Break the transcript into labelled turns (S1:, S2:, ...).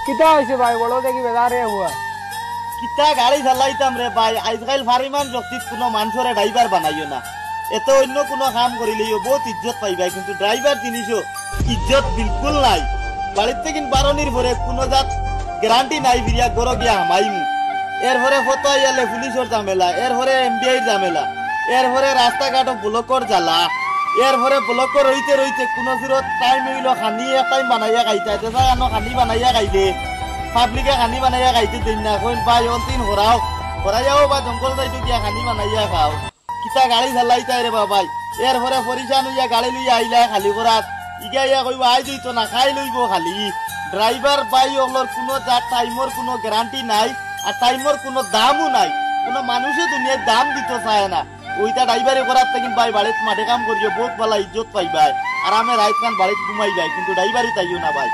S1: কিতা হয়েছে ভাই বলো দেখি বেজারে হুয়া
S2: কিতা গাড়ি চালাইতাম রে ভাই আজকাল ফারিমান শক্তিত কোনো মানুষরে ড্রাইভার বানাইও না এত অন্য কোনো কাম করিলেও বহুত ইজ্জত পাইবাই কিন্তু ড্রাইভার জিনিসও ইজ্জত বিলকুল নাই বাড়িতে কিন্তু বারণির ভরে কোনো জাত গ্যারান্টি নাই ফিরিয়া গরো গিয়া হামাইমু এর ভরে ফটো আইয়ালে পুলিশের ঝামেলা এর ভরে এমবিআই ঝামেলা এর ভরে রাস্তাঘাটও ব্লকর জ্বালা এর ভরে ব্লকর রইতে রইতে কোনো ফিরত টাইম হইল খানি এক টাইম বানাইয়া খাইতা দেখা আনো খানি বানাইয়া খাইলে পাবলিকে খানি বানাইয়া খাইতে দিন না কইন ভাই অন্তিন হরাও হরাইয়াও বা জঙ্গল যাইতে গিয়া খানি বানাইয়া খাও কিতা গাড়ি চালাইতাই রে বাবাই এর ভরে পরিশান হইয়া গাড়ি লইয়া আইলা খালি করাত ইগা ইয়া কইব আই দিত না খাই লইব খালি ড্রাইভার ভাই ওগুলোর কোনো টাইমর কোনো গ্যারান্টি নাই আর টাইমর কোনো দামও নাই কোনো মানুষে দুনিয়ায় দাম দিতে চায় না ওইটা ড্রাইভারে করার থেকে ভাই বাড়িতে মাঠে কাম করিও বহুত ভালো ইজ্জত পাইবাই আর আমি রাইত খান বাড়িতে ঘুমাই যাই কিন্তু ড্রাইভারই তাইও না ভাই